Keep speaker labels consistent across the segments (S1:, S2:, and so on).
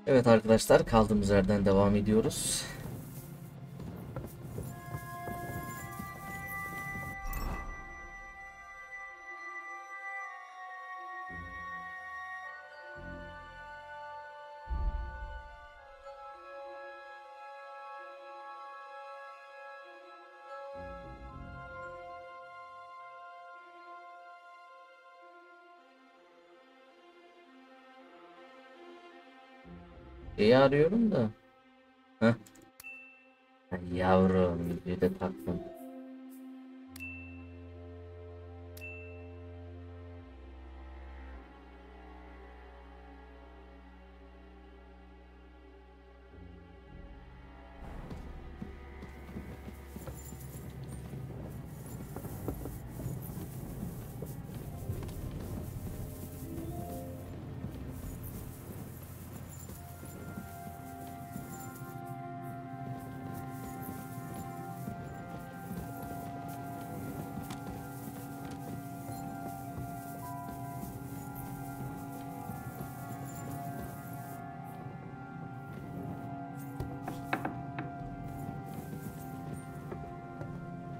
S1: Evet arkadaşlar, kaldığımız yerden devam ediyoruz. Arıyorum da. Heh. Ay yavrum, bir de taktım.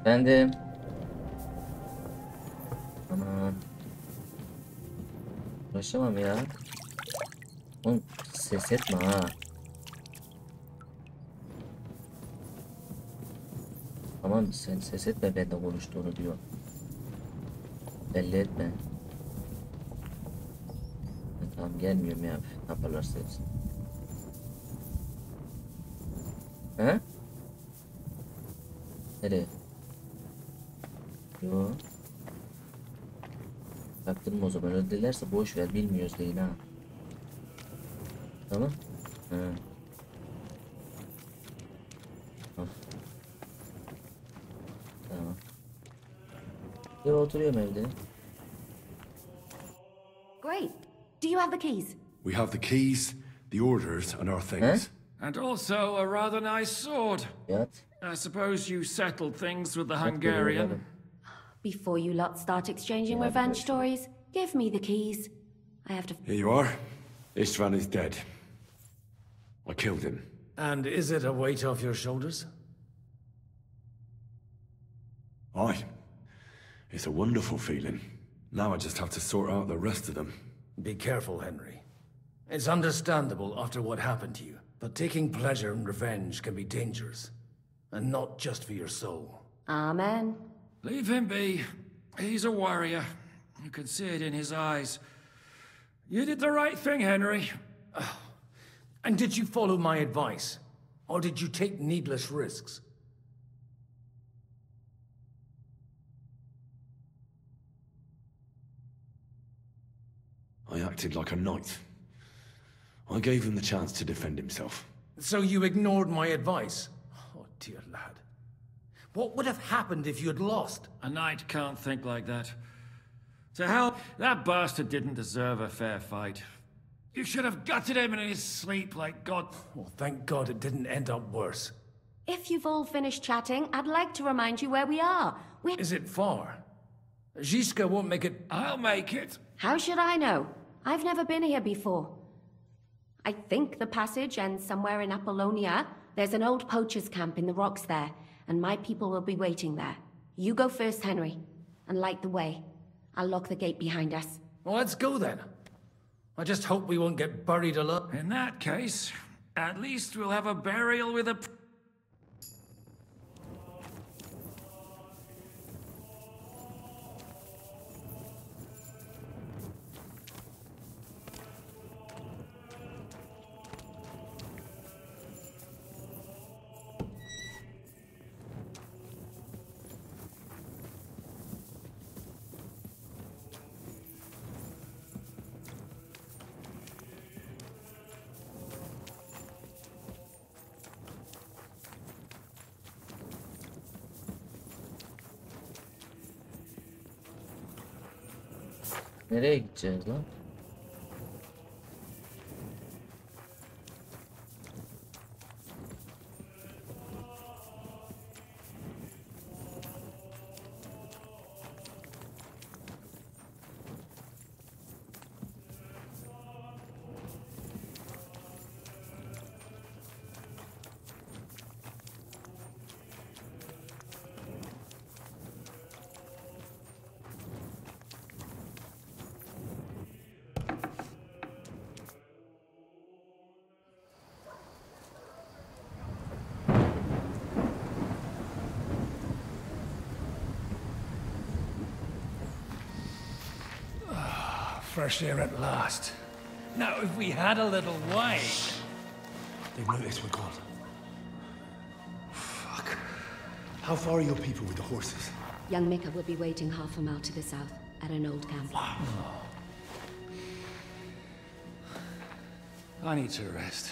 S1: Ben de aman uğraşamam ya. Oğlum ses etme ha. Tamam, sen ses etme, benden konuştuğunu diyor. Belli etme. Tamam, gelmiyorum ya. Ne yaparlarsa yapsın. He? Nereye? Yo. Baktırma o zaman, öyle dilerse boş ver, bilmiyoruz değil ha. Tamam. He. Of. Tamam. Ya oturuyorum evde.
S2: Great. Do you have the keys?
S3: We have the keys, the orders, and our things.
S4: And also a rather nice sword.
S1: Yat.
S4: I suppose you settled things with the Hungarian.
S2: Before you lot start exchanging revenge stories, give me the keys. I have to...
S3: Here you are. Istvan is dead. I killed him.
S5: And is it a weight off your shoulders?
S3: Aye. It's a wonderful feeling. Now I just have to sort out the rest of them.
S5: Be careful, Henry. It's understandable after what happened to you, but taking pleasure in revenge can be dangerous. And not just for your soul.
S2: Amen.
S4: Leave him be. He's a warrior. You can see it in his eyes. You did the right thing, Henry.
S5: And did you follow my advice? Or did you take needless risks?
S3: I acted like a knight. I gave him the chance to defend himself.
S5: So you ignored my advice? Oh, dear lad. What would have happened if you had lost?
S4: A knight can't think like that. To hell, that bastard didn't deserve a fair fight. You should have gutted him in his sleep like God.
S5: Well, thank God it didn't end up worse.
S2: If you've all finished chatting, I'd like to remind you where we are.
S5: Is it far? Zizka won't make it...
S4: I'll make it.
S2: How should I know? I've never been here before. I think the passage ends somewhere in Apollonia. There's an old poacher's camp in the rocks there, and my people will be waiting there. You go first, Henry, and light the way. I'll lock the gate behind us.
S5: Well, let's go then. I just hope we won't get buried alive.
S4: In that case, at least we'll have a burial with a...
S1: Nereye gideceğiz lan?
S5: Fresh air at last. Now, if we had a little wine...
S3: They've noticed we're gone. Fuck. How far are your people with the horses?
S2: Young Mika will be waiting half a mile to the south, at an old camp.
S5: I need to rest.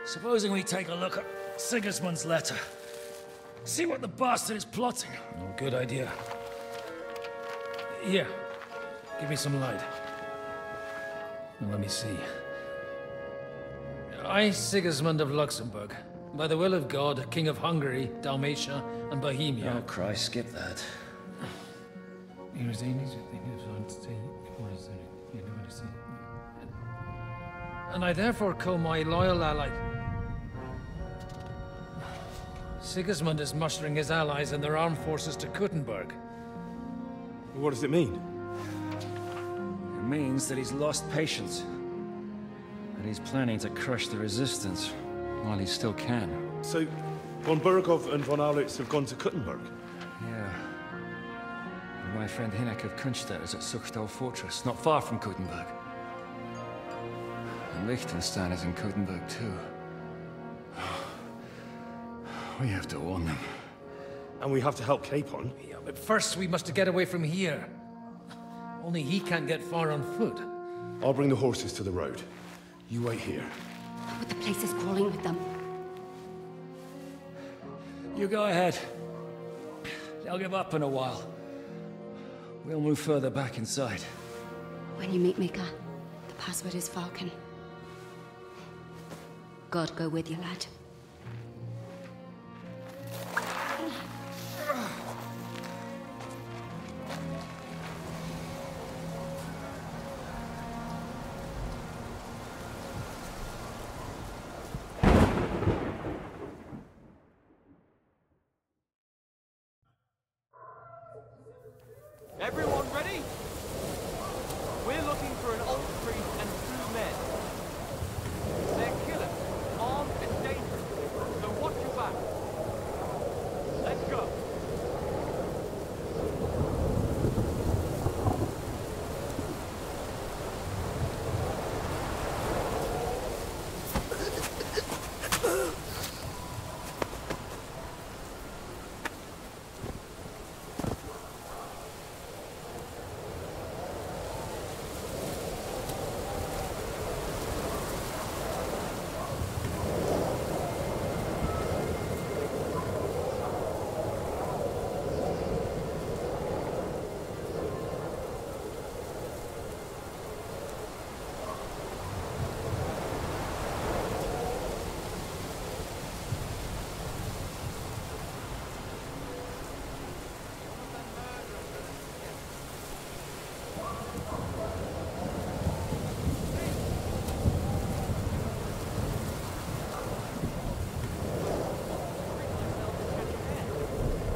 S5: Supposing we take a look at Sigismund's letter. See what the bastard is plotting. Oh, good idea. Here, give me some light. Now, let me see. I, Sigismund of Luxembourg, by the will of God, King of Hungary, Dalmatia, and Bohemia.
S6: Oh, Christ, skip that.
S5: And I therefore call my loyal ally... Sigismund is mustering his allies and their armed forces to Kuttenberg.
S3: What does it mean?
S6: It means that he's lost patience. That he's planning to crush the resistance while he still can.
S3: So, von Burgov and von Aulitz have gone to Kuttenberg?
S6: Yeah. And my friend Hinek of Kunstedt is at Suchdal Fortress, not far from Kuttenberg. And Liechtenstein is in Kuttenberg too. We have to warn them.
S3: And we have to help Capon?
S5: Yeah, but first we must get away from here. Only he can't get far on foot.
S3: I'll bring the horses to the road. You wait here.
S2: But the place is crawling with them.
S6: You go ahead. They'll give up in a while. We'll move further back inside.
S2: When you meet Mika, the password is Falcon. God go with you, lad.
S7: Everyone ready? We're looking for an old priest and 2 men. They're killers, armed and dangerous, so watch your back. Let's go.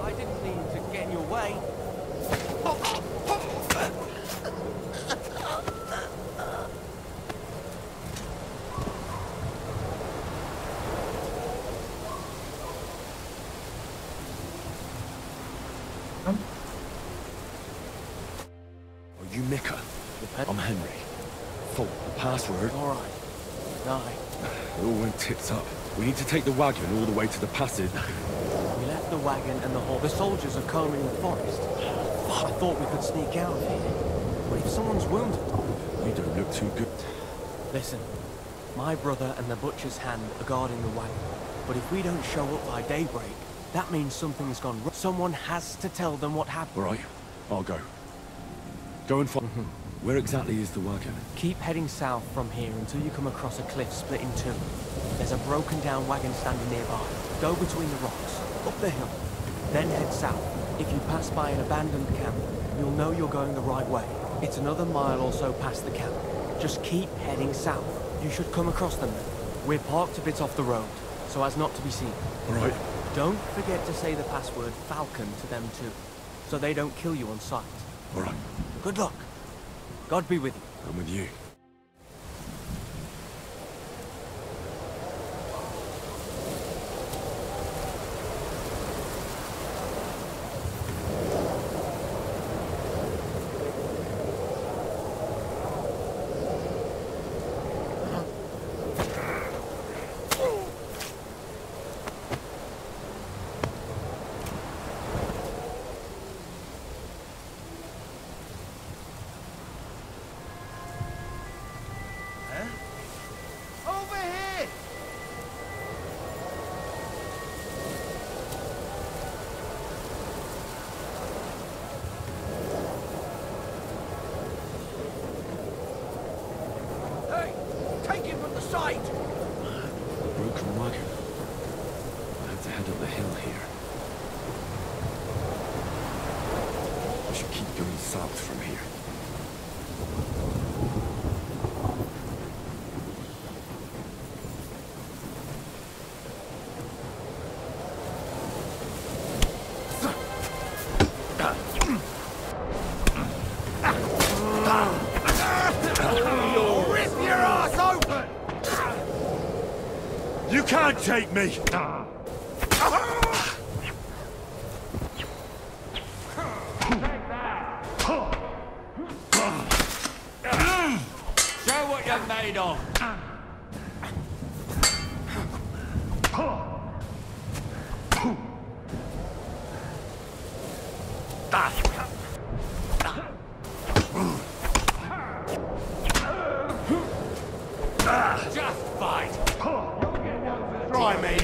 S7: I didn't mean to get in your way.
S3: Are you Mika? I'm Henry. Fault the password.
S7: All right. Aye.
S3: It all went tits up. We need to take the wagon all the way to the passage.
S7: We left the wagon and the horse. The soldiers are combing the forest. I thought we could sneak out of here. But if someone's wounded...
S3: You don't look too good.
S7: Listen, my brother and the butcher's hand are guarding the wagon. But if we don't show up by daybreak, that means something's gone wrong. Someone has to tell them what happened.
S3: All right, I'll go. Go and find... Where exactly is the wagon?
S7: Keep heading south from here until you come across a cliff split in 2. There's a broken down wagon standing nearby. Go between the rocks, up the hill, then head south. If you pass by an abandoned camp, you'll know you're going the right way. It's another mile or so past the camp. Just keep heading south. You should come across them then. We're parked a bit off the road, so as not to be seen.
S3: All right.
S7: Don't forget to say the password Falcon to them too, so they don't kill you on sight.
S3: All right.
S7: Good luck. God be with you.
S3: I'm with you.
S5: sight!
S3: Broken wagon. I have to head up the hill here. I should keep going south from here.
S5: Rip your ass open!
S3: You can't take me!
S6: Show what you're made of. Just fight. Try me.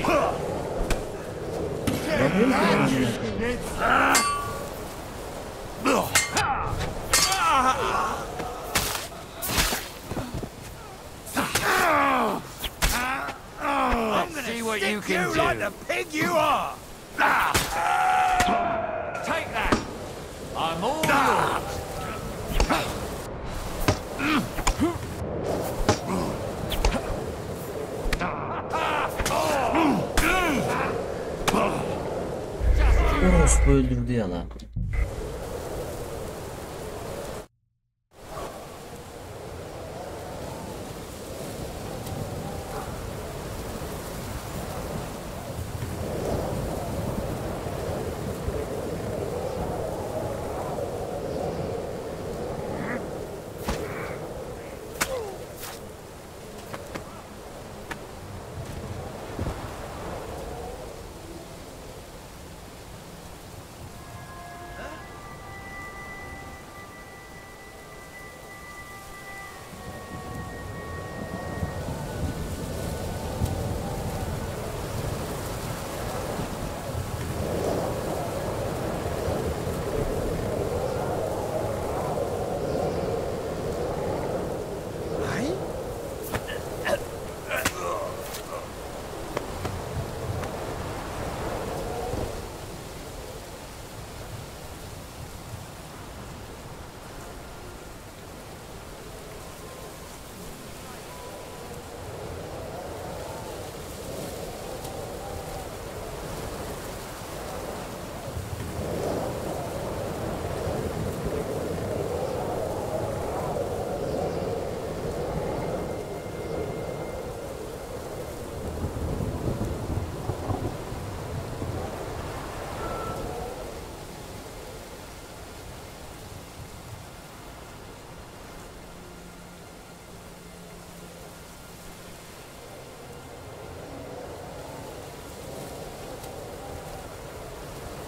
S6: Let's see what you can do.
S5: Like the pig you are!
S6: Take that. I'm all yours.
S1: Orospu öldürdü ya lan.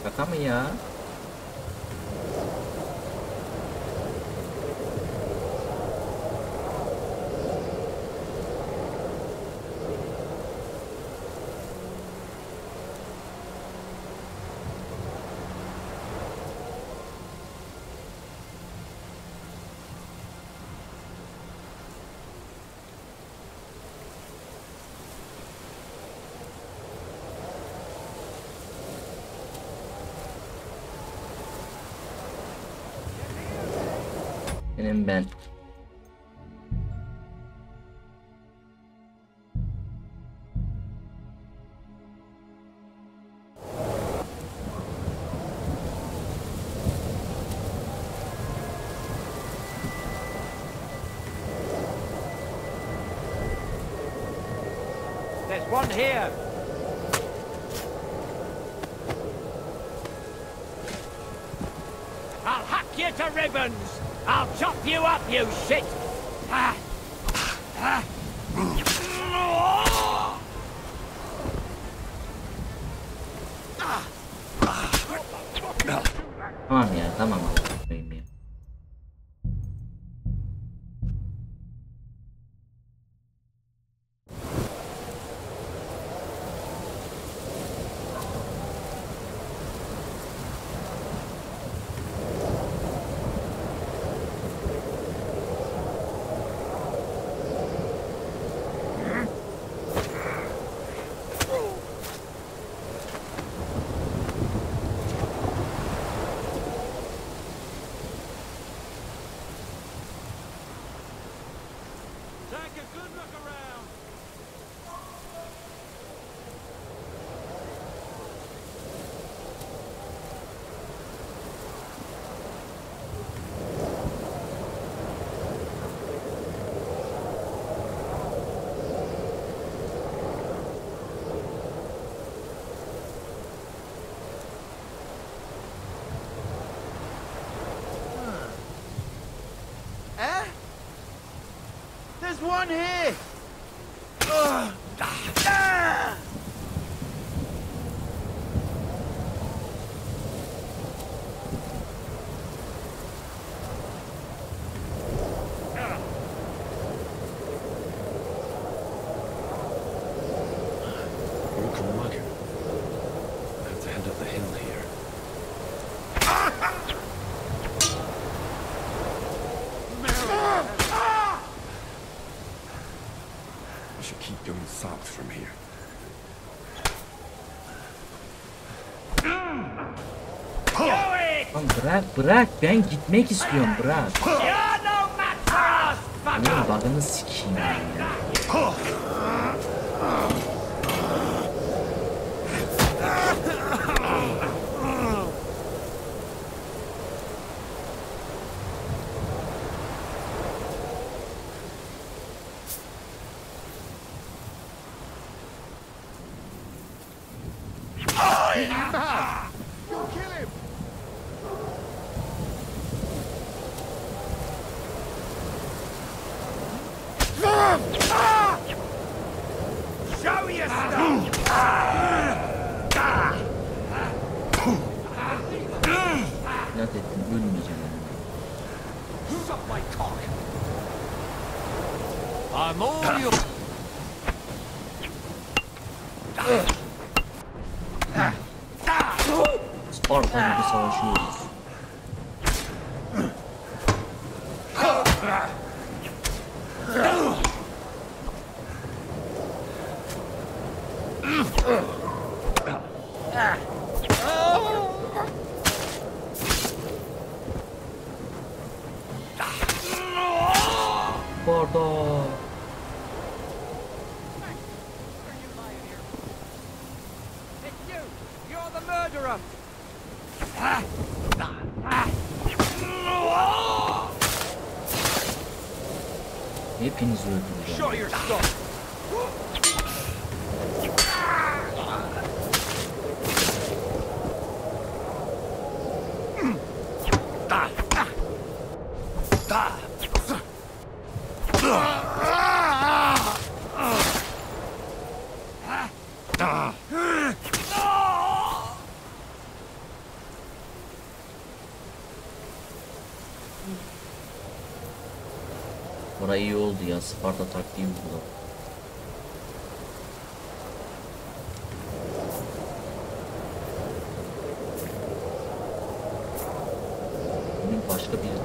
S1: Şaka mı ya? Benim ben.
S7: There's one here. I'll hack you to ribbons. I'll chop you up, you shit!
S1: Tamam ya, tamam abi. Ya.
S7: There's one here!
S3: Broken wagon. I have to head up the hill here. I should keep going south from here.
S1: Lan bırak ben gitmek istiyorum bırak. Oğlum bug'ını sikeyim ya.
S7: You'll kill him! Show your stuff!
S1: İnat ettim ölmeyeceğim yani.
S7: Suck my cock! I'm all yours!
S1: Sparta gibi savaşıyoruz. Sparta.
S7: It's you! You're the murderer!
S1: Hepinizi öldüreceğim.
S7: Show your stuff!
S1: Orayı iyi oldu ya, Sparta taktiği uyguladı. Bunun başka bir yeri var.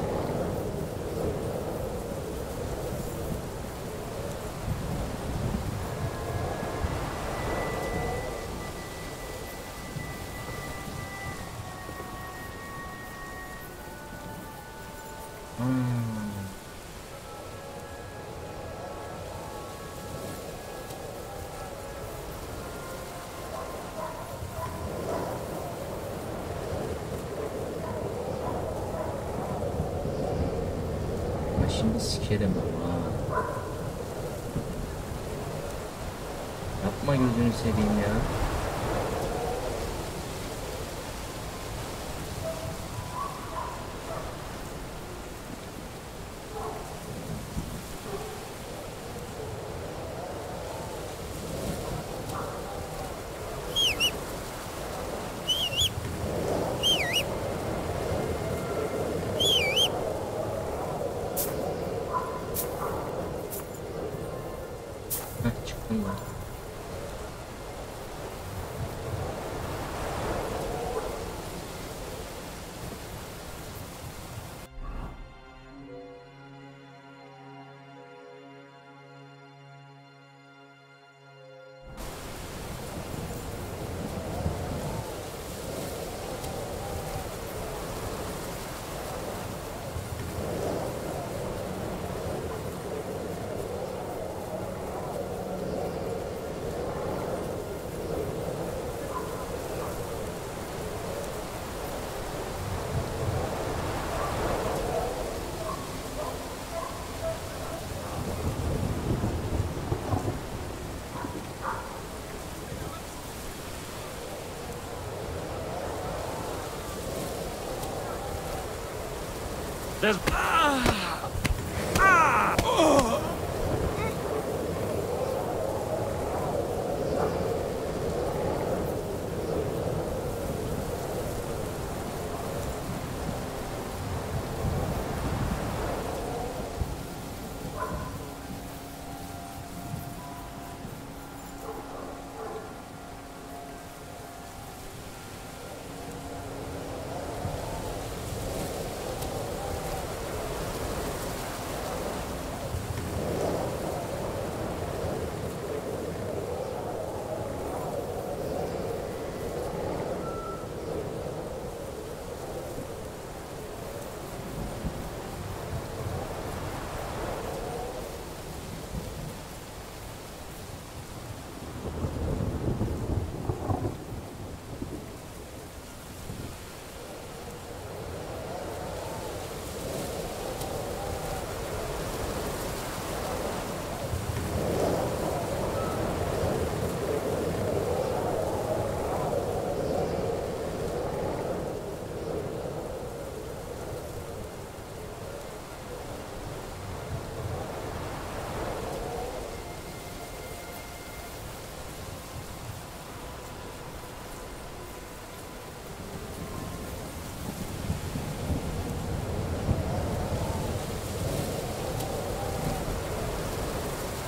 S1: Şimdi sikerim ama. Yapma gözünü seveyim ya. Çıktım ben.
S4: There's...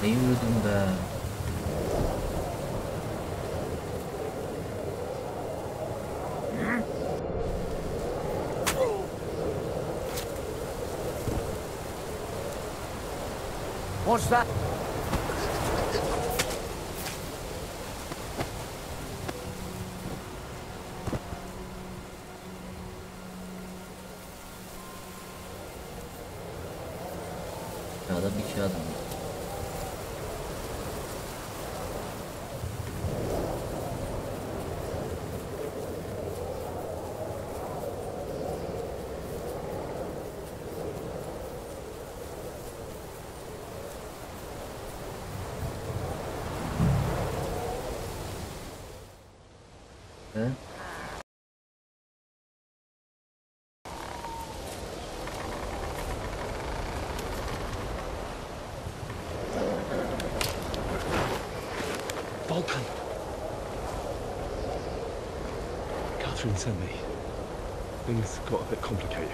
S1: Ne yürüdüm be.
S7: What's that?
S1: Adam iki adam. He?
S3: Volkan. Catherine sent me. Things got a bit complicated.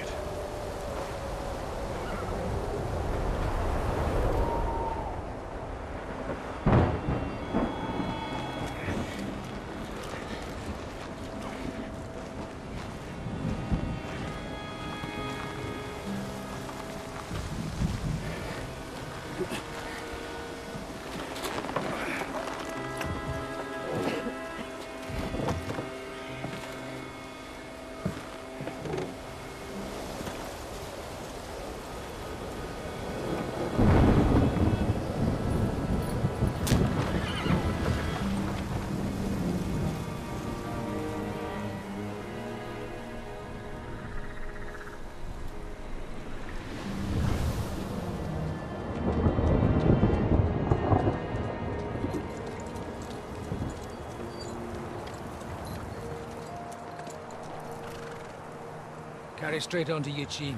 S5: Carry straight on to Yichin.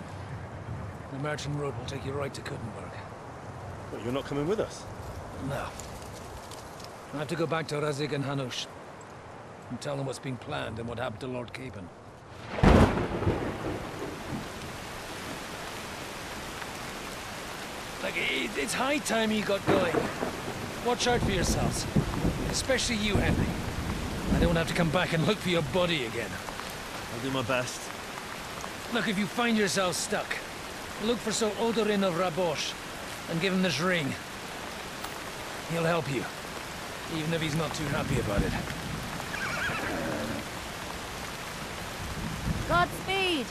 S5: The merchant road will take you right to Kuttenberg.
S3: But you're not coming with us?
S5: No. I have to go back to Razik and Hanush and tell them what's been planned and what happened to Lord Capen. Like, it's high time you got going. Watch out for yourselves. Especially you, Henry. I don't have to come back and look for your body again.
S3: I'll do my best.
S5: Look, if you find yourself stuck, look for Sir Odorin of Rabosh and give him this ring. He'll help you, even if he's not too happy about it.
S2: Godspeed!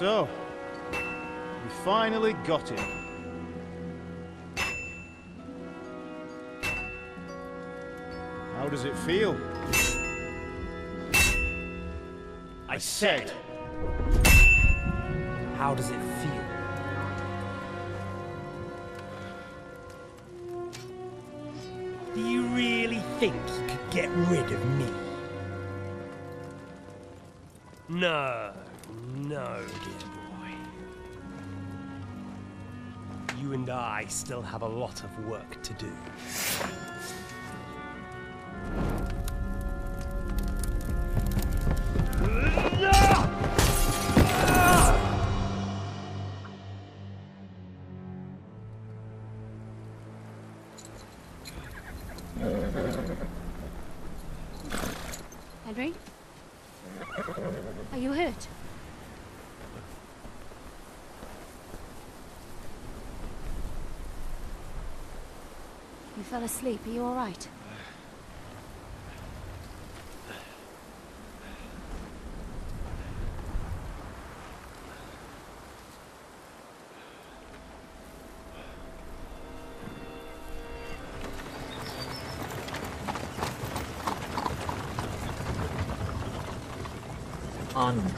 S8: So, we finally got him. How does it feel? I said.
S7: How does it feel? Do you really think you could get rid of me? No, no, dear boy. You and I still have a lot of work to do.
S2: Henry? Are you hurt? You fell asleep. Are you all right?
S1: Anmış.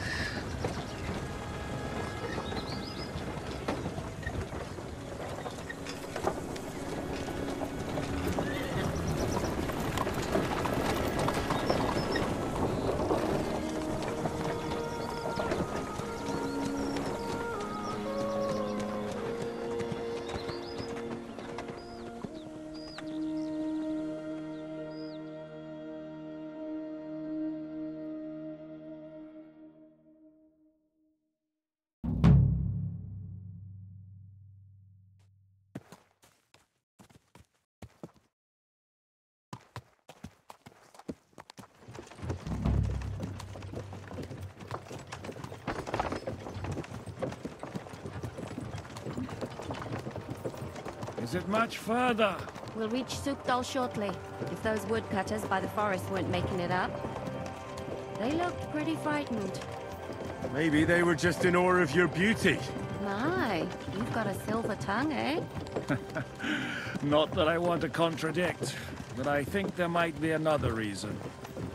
S4: Is it much further?
S2: We'll reach Sukdal shortly, if those woodcutters by the forest weren't making it up. They looked pretty frightened.
S3: Maybe they were just in awe of your beauty.
S2: My, you've got a silver tongue, eh?
S4: Not that I want to contradict, but I think there might be another reason.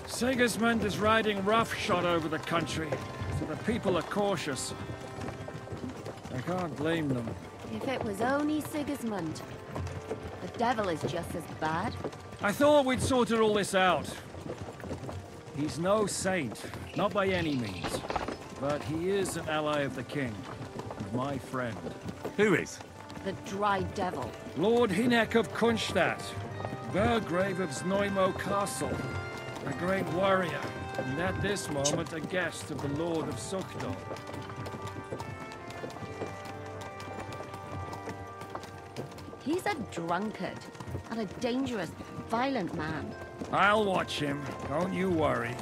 S4: Sigismund is riding roughshod over the country, so the people are cautious. I can't blame them.
S2: If it was only Sigismund. The devil is just as bad.
S4: I thought we'd sorted all this out. He's no saint, not by any means. But he is an ally of the king, and my friend.
S3: Who is?
S2: The dry devil.
S4: Lord Hynek of Kunstadt, Burgrave of Znojmo Castle, a great warrior, and at this moment a guest of the Lord of Sukdal.
S2: He's a drunkard, and a dangerous, violent man.
S4: I'll watch him, don't you worry.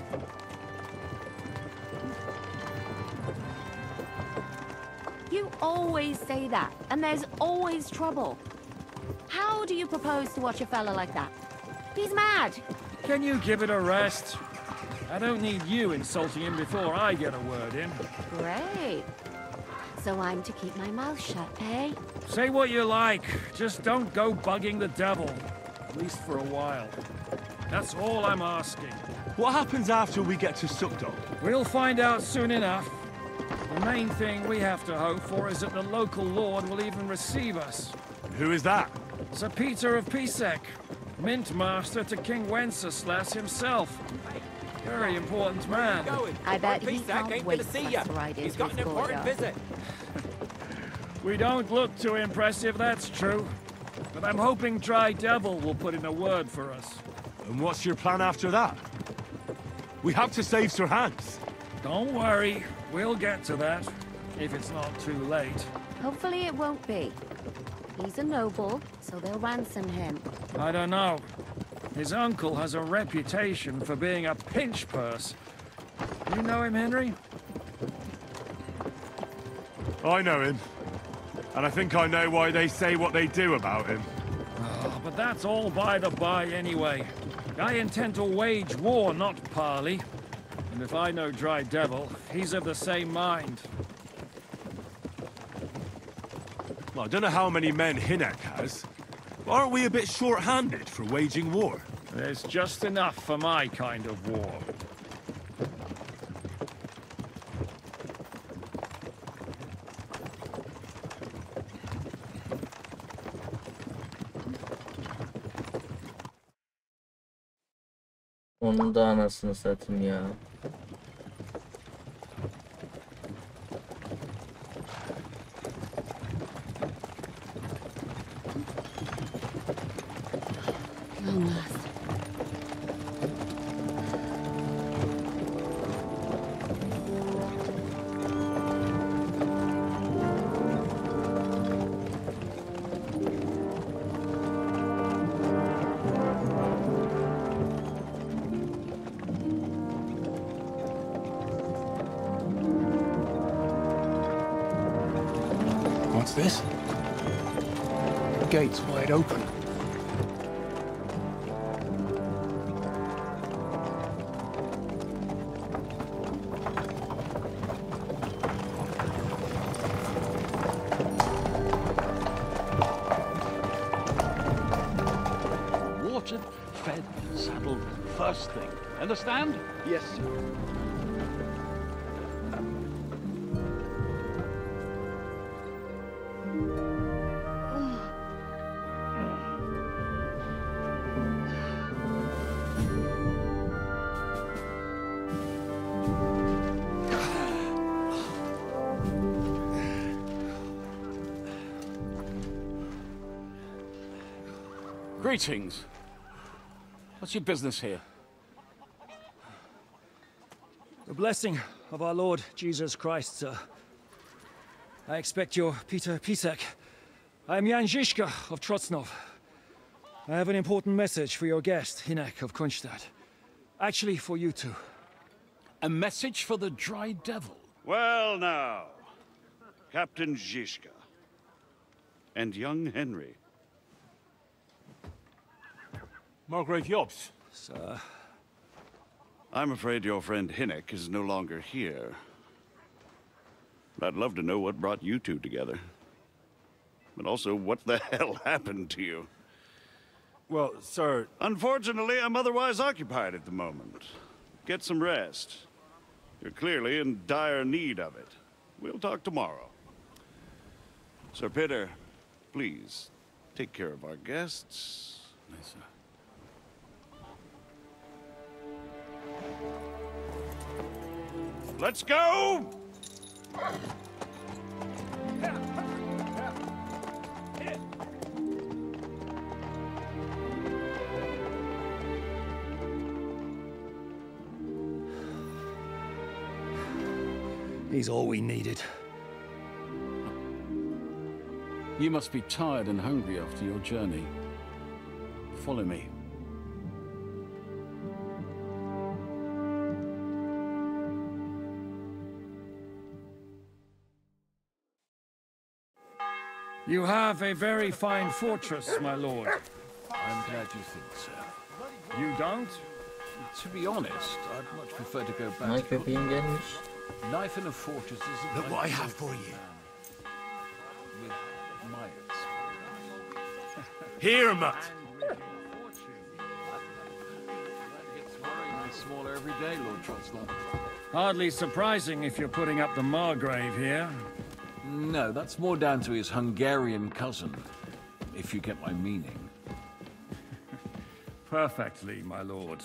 S2: You always say that, and there's always trouble. How do you propose to watch a fella like that? He's mad.
S4: Can you give it a rest? I don't need you insulting him before I get a word in.
S2: Great. So I'm to keep my mouth shut, eh?
S4: Say what you like, just don't go bugging the devil. At least for a while. That's all I'm asking.
S3: What happens after we get to Sukdal?
S4: We'll find out soon enough. The main thing we have to hope for is that the local lord will even receive us.
S3: Who is that?
S4: Sir Peter of Pisek, Mint Master to King Wenceslas himself. Very important man.
S2: I bet he can't wait for us to ride into his courtyard.
S4: We don't look too impressive, that's true. But I'm hoping Dry Devil will put in a word for us.
S3: And what's your plan after that? We have to save Sir Hans.
S4: Don't worry, we'll get to that, if it's not too late.
S2: Hopefully it won't be. He's a noble, so they'll ransom him.
S4: I don't know. His uncle has a reputation for being a pinch purse. You know him, Henry?
S3: I know him. And I think I know why they say what they do about him.
S4: Oh, but that's all by the by anyway. I intend to wage war, not parley. And if I know Dry Devil, he's of the same mind.
S9: Well, I don't know how many men Hinek has, but aren't we a bit short-handed for waging war?
S4: There's just enough for my kind of war.
S1: Onun da anasını satayım ya.
S9: What's this? The gate's wide open.
S10: Watered, fed, saddled, first thing. Understand?
S8: Yes, sir.
S10: Greetings. What's your business here?
S4: The blessing of our Lord Jesus Christ, sir. I expect you're Peter Pisek. I am Jan Žižka of Trocnov. I have an important message for your guest, Hinek of Kronstadt. Actually, for you two.
S10: A message for the Dry Devil?
S11: Well now, Captain Žižka and young Henry.
S9: Margrave Jobs.
S4: Sir.
S11: I'm afraid your friend Hinek is no longer here. I'd love to know what brought you two together. But also, what the hell happened to you?
S9: Well, sir...
S11: Unfortunately, I'm otherwise occupied at the moment. Get some rest. You're clearly in dire need of it. We'll talk tomorrow. Sir Peter, please, take care of our guests.
S10: Yes, sir.
S11: Let's go!
S4: He's all we needed.
S10: You must be tired and hungry after your journey. Follow me.
S4: You have a very fine fortress, my lord.
S10: I'm glad you think so.
S4: You don't?
S10: To be honest, I'd much prefer to go back
S1: Ay
S10: to
S1: köpeğim gelmiş.
S10: life in a fortress isn't
S9: Look
S10: like
S9: what I
S10: to
S9: have
S10: live
S9: for
S10: with
S9: you.
S10: my experience.
S9: Here, Mutt.
S10: That gets worryingly smaller every day, Lord Trotslot.
S4: Hardly surprising if you're putting up the Margrave here.
S10: No, that's more down to his Hungarian cousin, if you get my meaning.
S4: Perfectly, my lord.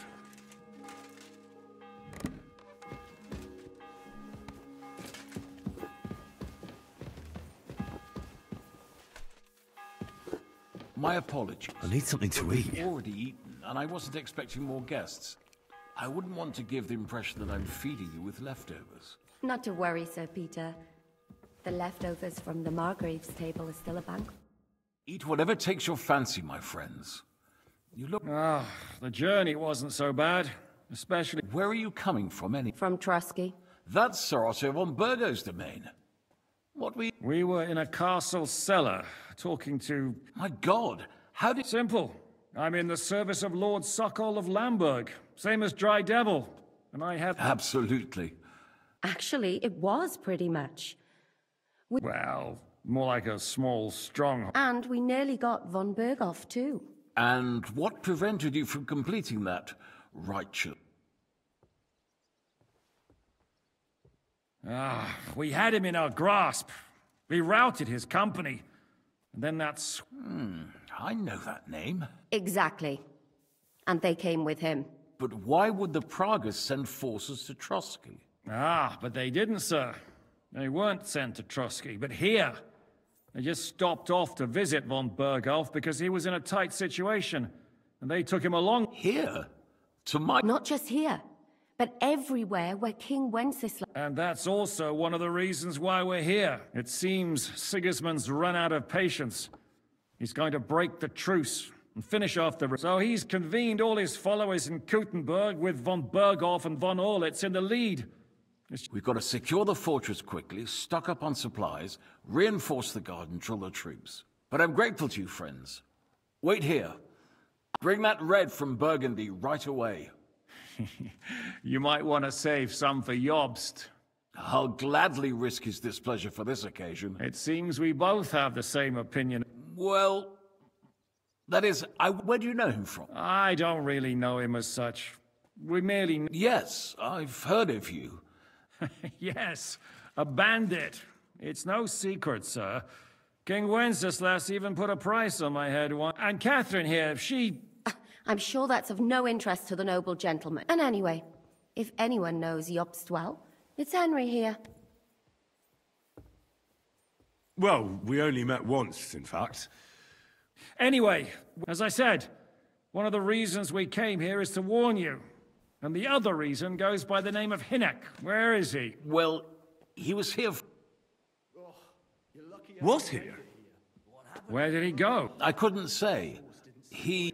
S10: My apologies.
S9: I need something to eat.
S10: We've already eaten, and I wasn't expecting more guests. I wouldn't want to give the impression that I'm feeding you with leftovers.
S2: Not to worry, Sir Peter. The leftovers from the Margrave's table is still a banquet.
S10: Eat whatever takes your fancy, my friends. You look...
S4: Ah, the journey wasn't so bad, especially...
S10: Where are you coming from, anyway?
S2: From Trotsky.
S10: That's Sir Otto von Burgo's domain. What
S4: We were in a castle cellar, talking to...
S10: My God, how did...
S4: Simple. I'm in the service of Lord Sokol of Lamberg, same as Dry Devil, and I have...
S10: Absolutely.
S2: Actually, it was pretty much.
S4: Well, More like a small stronghold.
S2: And we nearly got von Berghoff, too.
S10: And what prevented you from completing that righteous?
S4: We had him in our grasp. We routed his company. And then that's...
S10: I know that name.
S2: Exactly. And they came with him.
S10: But why would the Pragas send forces to Trotsky?
S4: But they didn't, sir. They weren't sent to Trotsky, but here. They just stopped off to visit von Berghoff because he was in a tight situation. And they took him along.
S10: Here? To my...
S2: Not just here, but everywhere where King Wenceslas...
S4: And that's also one of the reasons why we're here. It seems Sigismund's run out of patience. He's going to break the truce and finish off the... So he's convened all his followers in Kuttenberg with von Berghoff and von Orlitz in the lead.
S10: We've got to secure the fortress quickly, stock up on supplies, reinforce the guard and drill the troops. But I'm grateful to you, friends. Wait here. Bring that red from Burgundy right away.
S4: You might want to save some for Jobst.
S10: I'll gladly risk his displeasure for this occasion.
S4: It seems we both have the same opinion.
S10: Well, that is, where do you know him from?
S4: I don't really know him as such. We merely...
S10: Yes, I've heard of you.
S4: Yes, a bandit. It's no secret, sir. King Wenceslas even put a price on my head once. And Catherine here, she...
S2: I'm sure that's of no interest to the noble gentleman. And anyway, if anyone knows Jobst well, it's Henry here.
S9: Well, we only met once, in fact.
S4: Anyway, as I said, one of the reasons we came here is to warn you. And the other reason goes by the name of Hynek. Where is he?
S10: Well, he was here...
S9: Was here?
S4: Where did he go?
S10: I couldn't say.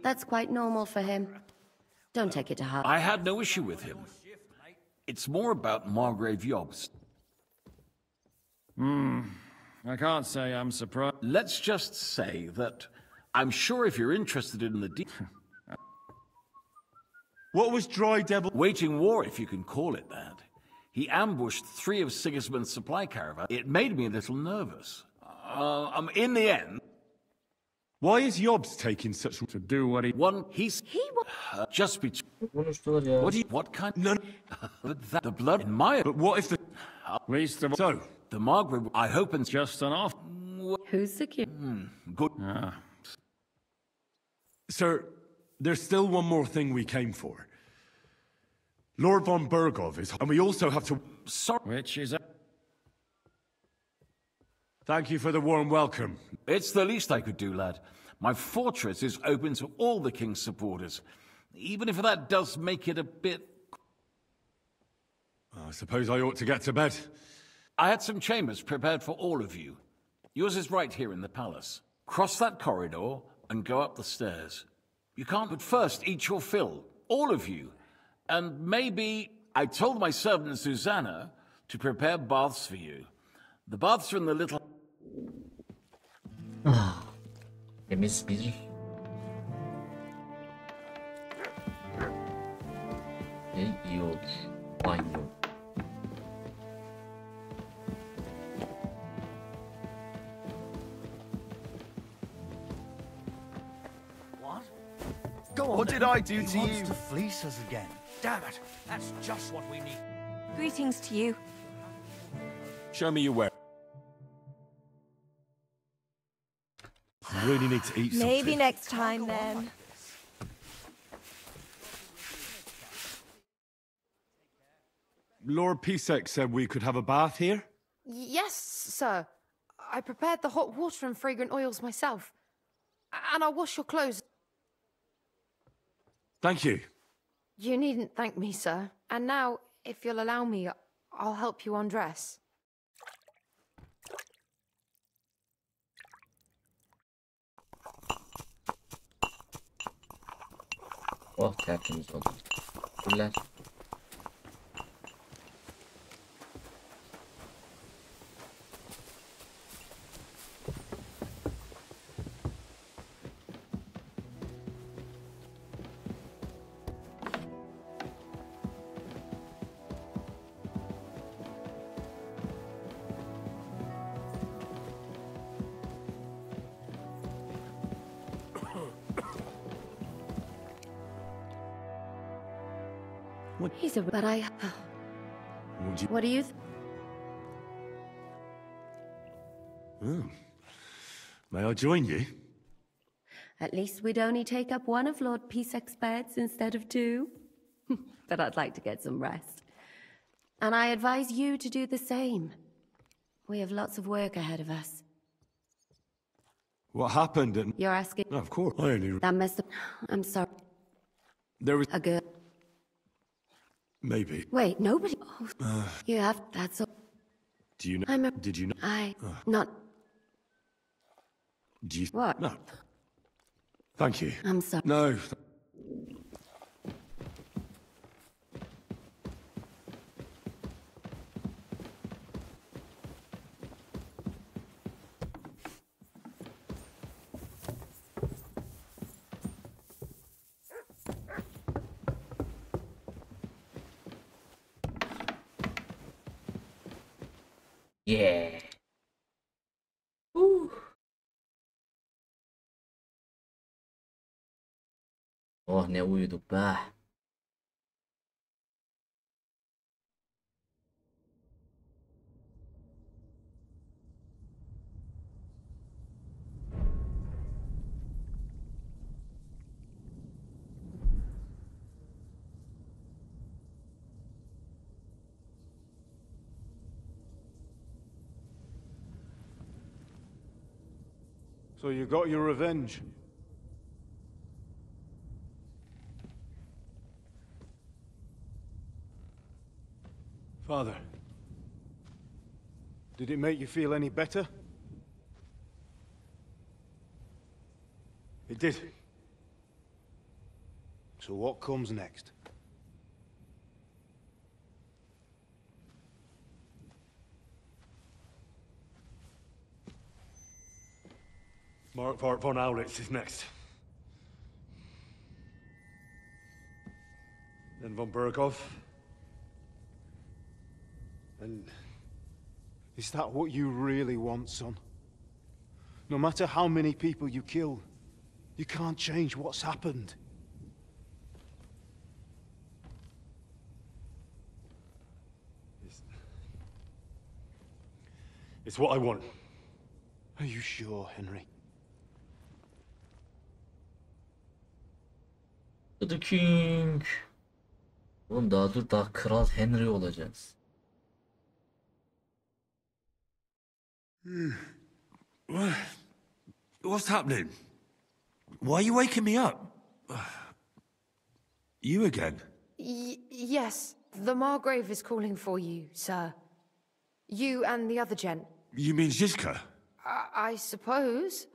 S2: That's quite normal for him. Don't take it to heart.
S10: I had no issue with him. It's more about Margrave Jobst.
S4: I can't say I'm surprised.
S10: Let's just say that I'm sure if you're interested in the
S9: What was Dry Devil?
S10: Waging war, if you can call it that. He ambushed 3 of Sigismund's supply caravans. It made me a little nervous. In the end...
S9: Why is Jobst taking such...
S4: To do what he...
S10: He just be...
S1: Konuştular ya.
S10: What kind... No. The blood in my...
S9: But what if the...
S4: Least of...
S9: So...
S10: The Margrave, I hope and...
S4: Just an off...
S2: Who's the king?
S10: Good.
S9: Sir, there's still one more thing we came for. Lord von Berghoff is... And we also have to...
S10: Sorry.
S4: Which is...
S9: Thank you for the warm welcome.
S10: It's the least I could do, lad. My fortress is open to all the king's supporters. Even if that does make it a bit...
S9: I suppose I ought to get to bed.
S10: I had some chambers prepared for all of you. Yours is right here in the palace. Cross that corridor and go up the stairs. You can't but first eat your fill, all of you. And maybe... I told my servant Susanna to prepare baths for you. The baths are in the little...
S1: Temiz bir iyi olur. Banyo.
S12: What? Go on.
S13: What did I do to
S12: He
S13: you?
S12: wants to fleece us again. Damn it! That's just what we need.
S14: Greetings to you.
S9: Show me your way. I really need to eat something.
S14: Maybe next time then.
S9: Lord Pisek said we could have a bath here?
S15: Yes, sir. I prepared the hot water and fragrant oils myself. And I'll wash your clothes.
S9: Thank you.
S15: You needn't thank me, sir. And now, if you'll allow me, I'll help you undress.
S1: Oh, tertemiz oldu. Teşekkürler.
S9: What?
S2: He's a... But I... What do you...
S9: Oh. May I join you?
S2: At least we'd only take up one of Lord Pisac's beds instead of two. But I'd like to get some rest. And I advise you to do the same. We have lots of work ahead of us.
S9: What happened and...
S2: You're asking...
S9: No, of course. I only...
S2: That messed up... I'm sorry.
S9: There was...
S2: A girl...
S9: Maybe.
S2: Wait, nobody... Oh, you have... That's all...
S9: Do you know...
S2: I'm a...
S9: Did you know...
S2: Not...
S9: Do you...
S2: What?
S9: No. Thank you.
S2: I'm sorry.
S9: No.
S1: Yeah. Woo. Oh, ne uyuduk be.
S8: So you got your revenge? Father, did it make you feel any better? It did. So what comes next?
S9: Mark von Aulitz is next. Then von Berghoff.
S8: And is that what you really want, son? No matter how many people you kill, you can't change what's happened.
S9: It's what I want.
S8: Are you sure, Henry?
S1: The King. Oğlum daha dur, daha Kral Henry olacağız.
S9: What's happening? Why are you waking me up? You again?
S15: Yes, the Margrave is calling for you, sir. You and the other gent.
S9: You mean Zizka?
S15: I suppose.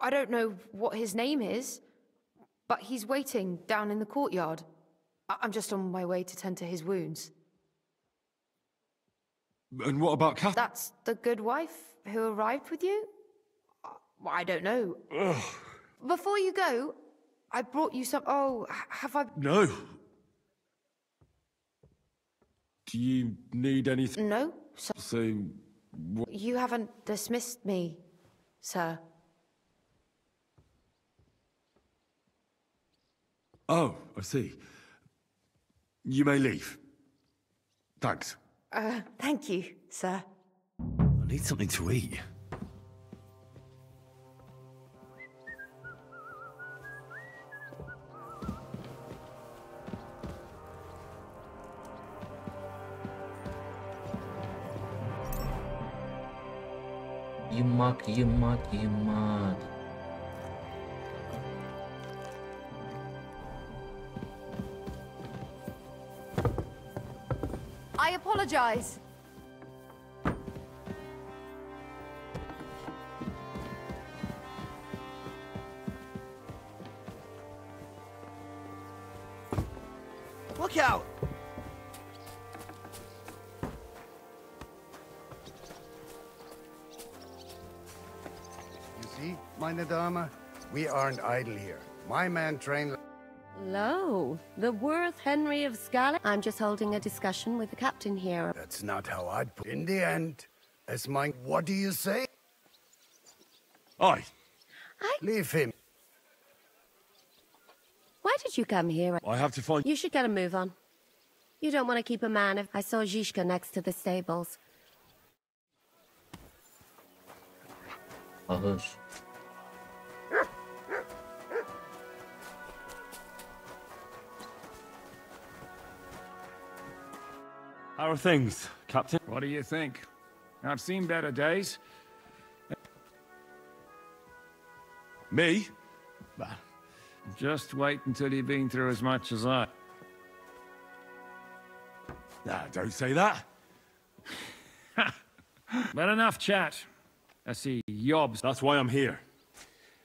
S15: I don't know what his name is, but he's waiting down in the courtyard. I'm just on my way to tend to his wounds.
S9: And what about Kath?
S15: That's the good wife who arrived with you? I don't know.
S9: Ugh.
S15: Before you go, I brought you some... Oh, have I...
S9: No. Do you need anything?
S15: No.
S9: So...
S15: You haven't dismissed me, sir.
S9: Oh, I see. You may leave. Thanks.
S15: Thank you, sir.
S9: I need something to eat.
S1: Yımak, yımak, yımak.
S15: I apologize.
S12: Look out!
S13: You see, meine Dame, we aren't idle here. My man trained...
S2: Hello, the worth Henry of Skalitzli. I'm just holding a discussion with the captain here.
S13: That's not how I'd put it. In the end, as mine... What do you say?
S9: Aye.
S13: Leave him.
S2: Why did you come here?
S9: I have to find...
S2: You should get a move on. You don't want to keep a man if I saw Zhishka next to the stables.
S1: Ahır.
S9: How are things, Captain?
S4: What do you think? I've seen better days.
S9: Me?
S4: Just wait until you've been through as much as I.
S9: Nah, don't say that.
S4: But enough chat. I see Yobs.
S9: That's why I'm here.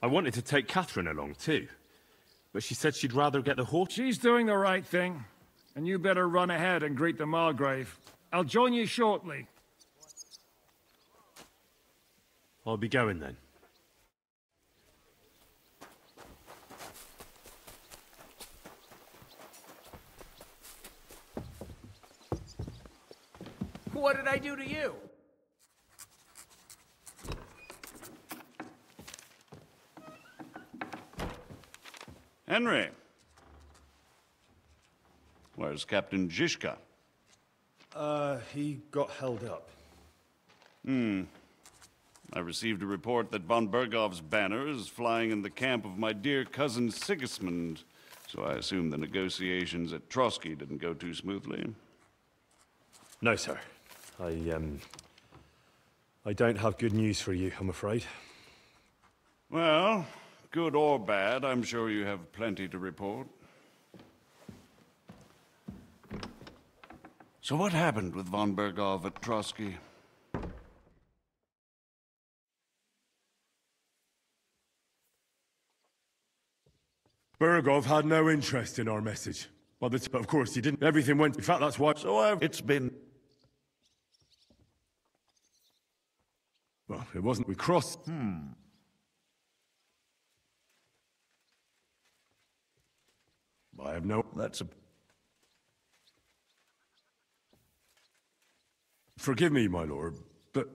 S9: I wanted to take Catherine along too, but she said she'd rather get the horse.
S4: She's doing the right thing, and you better run ahead and greet the Margrave. I'll join you shortly.
S9: I'll be going then.
S12: What did I do to you?
S11: Henry. Where's Captain Zhishka?
S9: He got held up.
S11: I received a report that von Bergov's banner is flying in the camp of my dear cousin Sigismund, so I assume the negotiations at Trotsky didn't go too smoothly.
S9: No, sir. I don't have good news for you, I'm afraid.
S11: Well, good or bad, I'm sure you have plenty to report. So what happened with von Bergov at Trotsky?
S9: Bergov had no interest in our message. But of course he didn't. Everything went... In fact, that's why...
S11: It's been...
S9: Well, it wasn't... We crossed... I have no...
S11: That's a...
S9: Forgive me, my lord, but...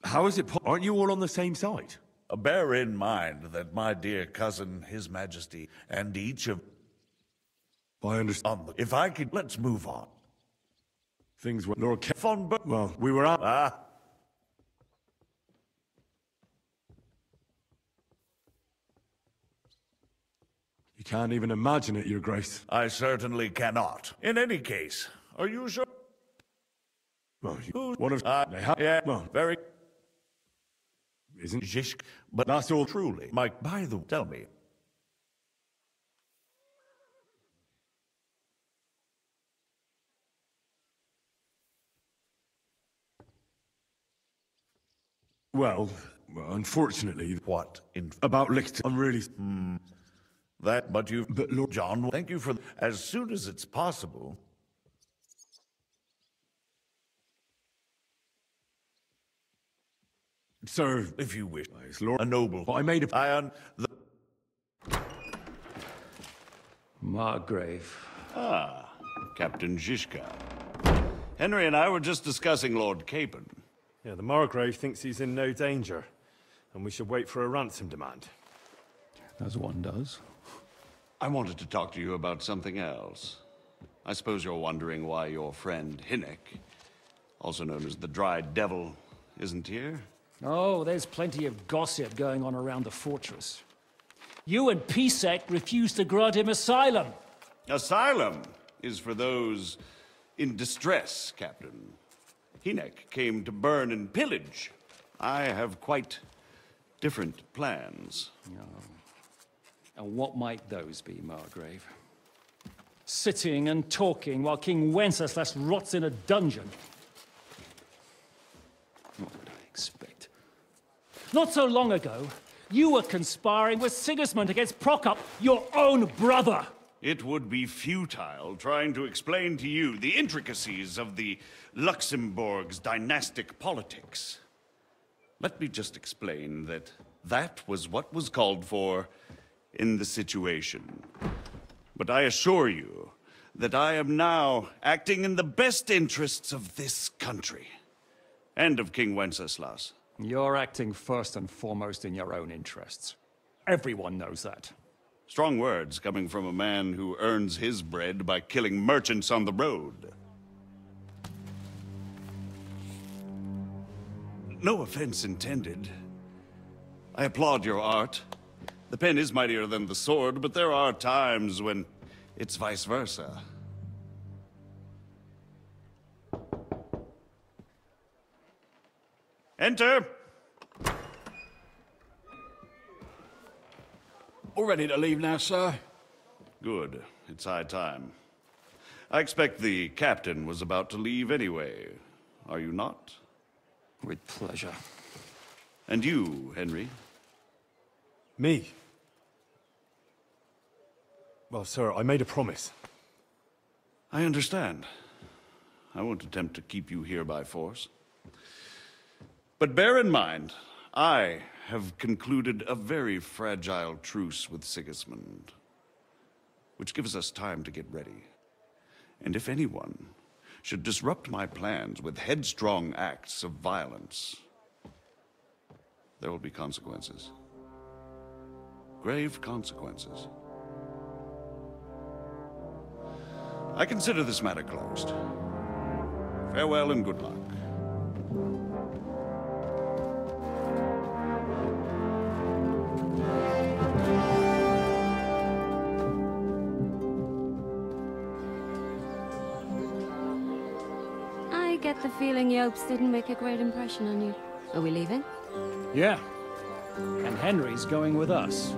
S9: How is it Aren't you all on the same side?
S16: Bear in mind that my dear cousin, His Majesty, and each of...
S9: I understand.
S16: If I could... Let's move on.
S9: Things were... Lord
S16: von Ber...
S9: Well, we were out... You can't even imagine it, Your Grace.
S16: I certainly cannot. In any case, are you sure?
S9: Well, what if...
S16: yeah,
S9: well,
S16: very...
S9: Isn't...
S16: Zhishk,
S9: but that's all...
S16: Truly. Mike, by the... Tell me.
S9: Well, unfortunately...
S16: What?
S9: About Licht... I'm really...
S16: That, but you...
S9: But Lord...
S16: John, thank you for... As soon as it's possible...
S9: Sir...
S16: If you wish.
S9: Lord...
S16: A noble...
S9: But I made a...
S4: Margrave.
S11: Ah, Captain Zhishka. Henry and I were just discussing Lord Capon.
S9: Yeah, the Margrave thinks he's in no danger, and we should wait for a ransom demand.
S4: As one does.
S11: I wanted to talk to you about something else. I suppose you're wondering why your friend Hinnek, also known as the Dried Devil, isn't here?
S4: Oh, there's plenty of gossip going on around the fortress. You and Pisek refused to grant him asylum.
S11: Asylum is for those in distress, Captain. Hinnek came to burn and pillage. I have quite different plans.
S4: Oh. And what might those be, Margrave? Sitting and talking while King Wenceslas rots in a dungeon. What would I expect? Not so long ago, you were conspiring with Sigismund against Prokop, your own brother.
S11: It would be futile trying to explain to you the intricacies of the Luxembourg's dynastic politics. Let me just explain that that was what was called for in the situation. But I assure you that I am now acting in the best interests of this country and of King Wenceslas.
S4: You're acting first and foremost in your own interests. Everyone knows that.
S11: Strong words coming from a man who earns his bread by killing merchants on the road. No offense intended. I applaud your art. The pen is mightier than the sword, but there are times when it's vice versa. Enter!
S10: All ready to leave now, sir?
S11: Good. It's high time. I expect the captain was about to leave anyway. Are you not?
S6: With pleasure.
S11: And you, Henry?
S9: Me? Well, sir, I made a promise.
S11: I understand. I won't attempt to keep you here by force. But bear in mind, I have concluded a very fragile truce with Sigismund, which gives us time to get ready. And if anyone should disrupt my plans with headstrong acts of violence, there will be consequences. Grave consequences. I consider this matter closed. Farewell and good luck.
S2: I get the feeling Yopes didn't make a great impression on you. Are we leaving?
S4: Yeah. And Henry's going with us.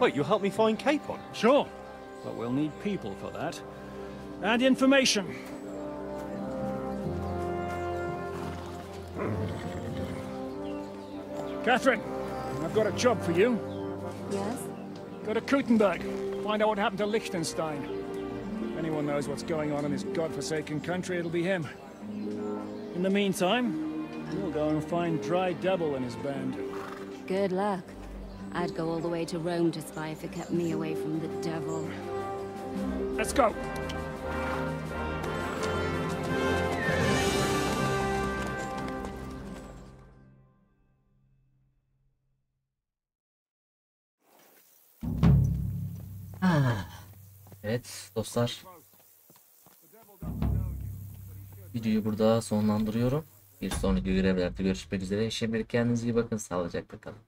S7: Wait, you'll help me find Capon?
S4: Sure. But we'll need people for that. And information. Catherine, I've got a job for you.
S2: Yes?
S4: Go to Kuttenberg. Find out what happened to Liechtenstein. If anyone knows what's going on in this godforsaken country, it'll be him. In the meantime, we'll go and find Dry Devil and his band.
S2: Good luck. I'd go all the way to Rome to spy if it kept me away from the devil.
S4: Let's go!
S1: Evet dostlar. Videoyu burada sonlandırıyorum. Bir sonraki görevlerde görüşmek üzere. Şimdilik kendinize iyi bakın. Sağlıcakla kalın.